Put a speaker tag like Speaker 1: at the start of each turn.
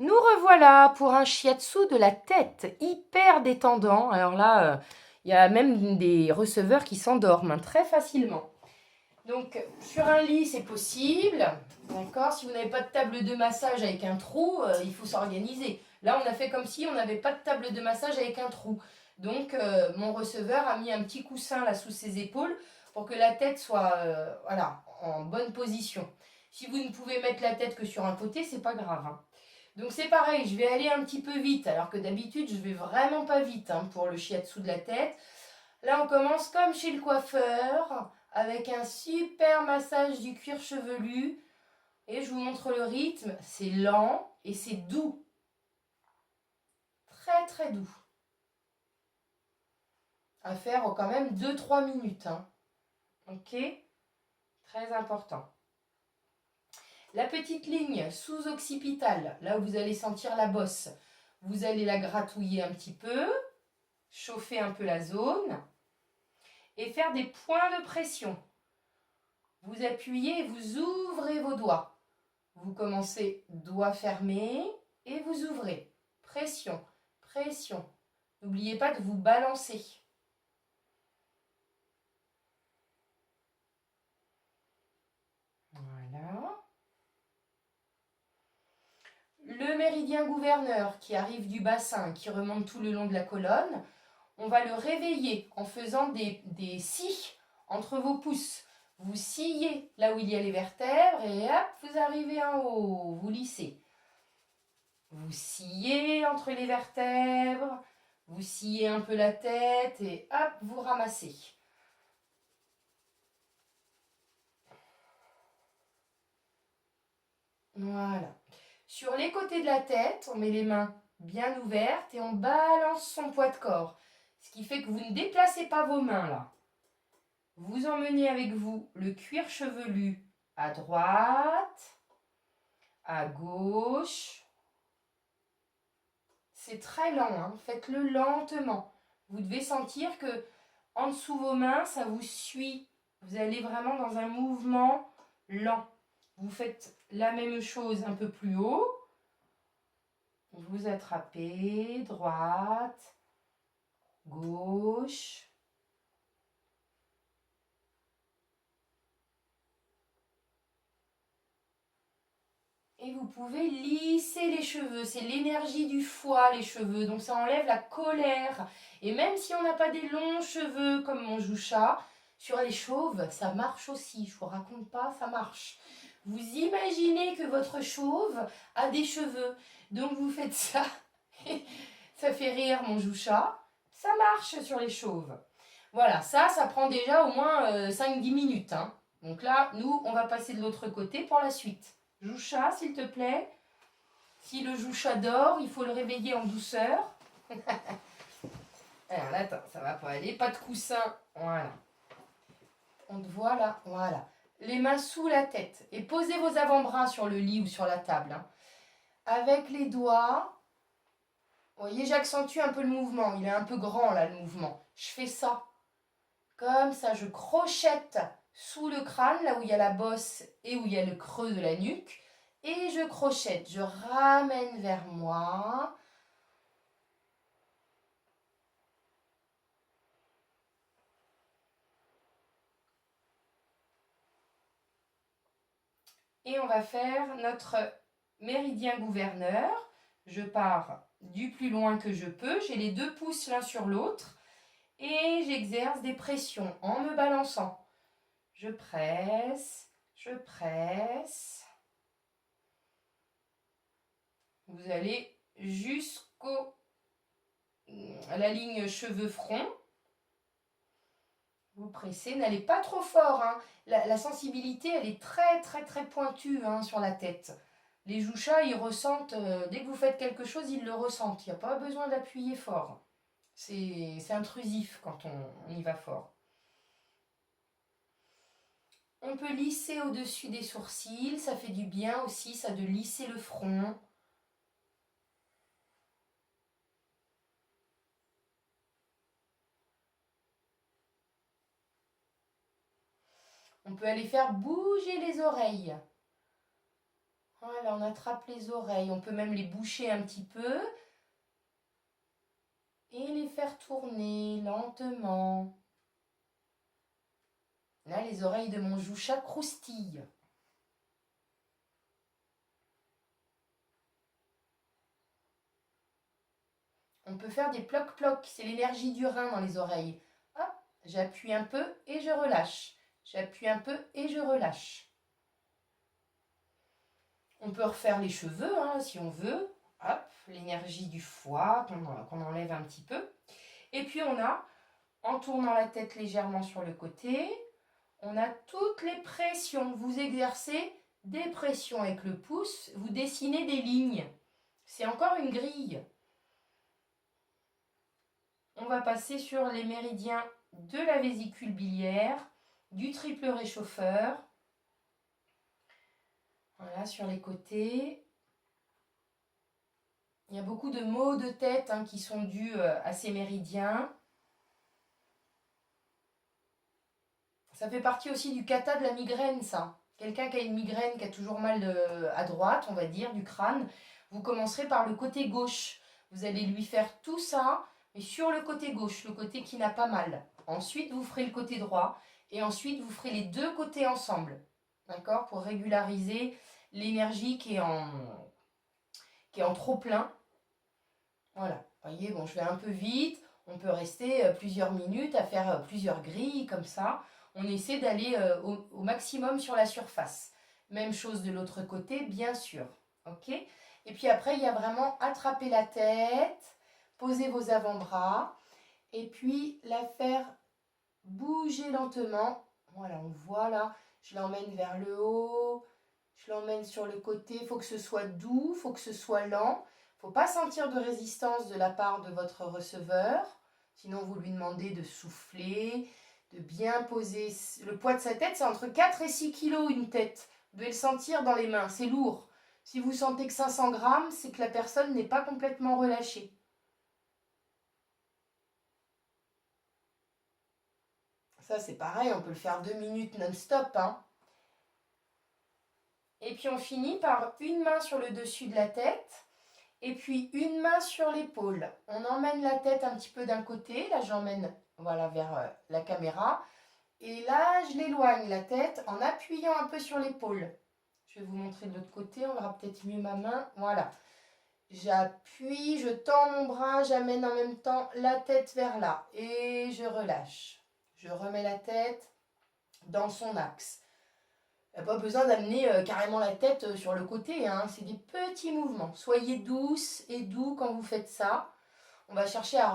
Speaker 1: Nous revoilà pour un shiatsu de la tête, hyper détendant. Alors là, il y a même des receveurs qui s'endorment très facilement. Donc, sur un lit, c'est possible. D'accord. Si vous n'avez pas de table de massage avec un trou, il faut s'organiser. Là, on a fait comme si on n'avait pas de table de massage avec un trou. Donc, mon receveur a mis un petit coussin là sous ses épaules pour que la tête soit voilà, en bonne position. Si vous ne pouvez mettre la tête que sur un côté, c'est pas grave, hein. Donc c'est pareil, je vais aller un petit peu vite, alors que d'habitude je vais vraiment pas vite pour le shiatsu de la tête. Là on commence comme chez le coiffeur, avec un super massage du cuir chevelu. Et je vous montre le rythme, c'est lent et c'est doux. Très très doux. À faire quand même 2-3 minutes. Ok. Très important. La petite ligne sous-occipitale, là où vous allez sentir la bosse, vous allez la gratouiller un petit peu, chauffer un peu la zone et faire des points de pression. Vous appuyez et vous ouvrez vos doigts. Vous commencez doigt fermé et vous ouvrez. Pression, pression. N'oubliez pas de vous balancer. Voilà. Le méridien gouverneur qui arrive du bassin, qui remonte tout le long de la colonne, on va le réveiller en faisant des scies entre vos pouces. Vous sciez là où il y a les vertèbres et hop, vous arrivez en haut, vous lissez. Vous sciez entre les vertèbres, vous sciez un peu la tête et hop, vous ramassez. Voilà. Sur les côtés de la tête, on met les mains bien ouvertes et on balance son poids de corps. Ce qui fait que vous ne déplacez pas vos mains là. Vous emmenez avec vous le cuir chevelu à droite, à gauche. C'est très lent, faites-le lentement. Vous devez sentir que en dessous vos mains, ça vous suit. Vous allez vraiment dans un mouvement lent. Vous faites la même chose un peu plus haut. Vous attrapez, droite, gauche. Et vous pouvez lisser les cheveux. C'est l'énergie du foie, les cheveux. Donc ça enlève la colère. Et même si on n'a pas des longs cheveux comme mon Joucha, sur les chauves, ça marche aussi. Je vous raconte pas, ça marche. Vous imaginez que votre chauve a des cheveux. Donc vous faites ça. Ça fait rire mon Joucha. Ça marche sur les chauves. Voilà, ça prend déjà au moins 5-10 minutes. Donc là, nous, on va passer de l'autre côté pour la suite. Joucha, s'il te plaît. Si le Joucha dort, il faut le réveiller en douceur. Alors, attends, ça va pas aller. Pas de coussin. Voilà. On te voit là. Voilà. Les mains sous la tête. Et posez vos avant-bras sur le lit ou sur la table. Avec les doigts. Vous voyez, j'accentue un peu le mouvement. Il est un peu grand là, le mouvement. Je fais ça. Comme ça, je crochette sous le crâne, là où il y a la bosse et où il y a le creux de la nuque. Et je crochette, je ramène vers moi. Et on va faire notre méridien gouverneur. Je pars du plus loin que je peux. J'ai les 2 pouces l'un sur l'autre. Et j'exerce des pressions en me balançant. Je presse, je presse. Vous allez jusqu'au à la ligne cheveux-front. Vous pressez, n'allez pas trop fort. La sensibilité, elle est très très très pointue sur la tête. Les Jouchas, ils ressentent, dès que vous faites quelque chose, ils le ressentent. Il n'y a pas besoin d'appuyer fort. C'est intrusif quand on y va fort. On peut lisser au-dessus des sourcils, ça fait du bien aussi, ça de lisser le front. On peut aller faire bouger les oreilles. Voilà, on attrape les oreilles. On peut même les boucher un petit peu et les faire tourner lentement. Là, les oreilles de mon Joucha croustillent. On peut faire des ploc-ploc, c'est l'énergie du rein dans les oreilles. Hop, j'appuie un peu et je relâche. J'appuie un peu et je relâche. On peut refaire les cheveux si on veut. Hop, l'énergie du foie qu'on enlève un petit peu. Et puis on a, en tournant la tête légèrement sur le côté, on a toutes les pressions. Vous exercez des pressions avec le pouce, vous dessinez des lignes. C'est encore une grille. On va passer sur les méridiens de la vésicule biliaire, du triple réchauffeur. Voilà, sur les côtés. Il y a beaucoup de maux de tête qui sont dus à ces méridiens. Ça fait partie aussi du kata de la migraine, ça. Quelqu'un qui a une migraine, qui a toujours mal à droite, on va dire, du crâne, vous commencerez par le côté gauche. Vous allez lui faire tout ça, mais sur le côté gauche, le côté qui n'a pas mal. Ensuite, vous ferez le côté droit, et ensuite, vous ferez les deux côtés ensemble. D'accord? Pour régulariser l'énergie qui est en trop plein. Voilà. Vous voyez, bon, je vais un peu vite. On peut rester plusieurs minutes à faire plusieurs grilles comme ça. On essaie d'aller au maximum sur la surface. Même chose de l'autre côté, bien sûr. Ok? Et puis après, il y a vraiment attraper la tête, poser vos avant-bras, et puis la faire bouger lentement. Voilà, on voit là, je l'emmène vers le haut, je l'emmène sur le côté. Il faut que ce soit doux, il faut que ce soit lent. Il ne faut pas sentir de résistance de la part de votre receveur. Sinon, vous lui demandez de souffler, de bien poser. Le poids de sa tête, c'est entre 4 et 6 kilos une tête. Vous devez le sentir dans les mains, c'est lourd. Si vous sentez que 500 grammes, c'est que la personne n'est pas complètement relâchée. Ça, c'est pareil, on peut le faire 2 minutes non-stop. Et puis, on finit par une main sur le dessus de la tête et puis une main sur l'épaule. On emmène la tête un petit peu d'un côté. Là, j'emmène voilà, vers la caméra. Et là, je l'éloigne la tête en appuyant un peu sur l'épaule. Je vais vous montrer de l'autre côté, on verra peut-être mieux ma main. Voilà. J'appuie, je tends mon bras, j'amène en même temps la tête vers là. Et je relâche. Je remets la tête dans son axe. Il n'y a pas besoin d'amener carrément la tête sur le côté. C'est des petits mouvements. Soyez douce et doux quand vous faites ça. On va chercher à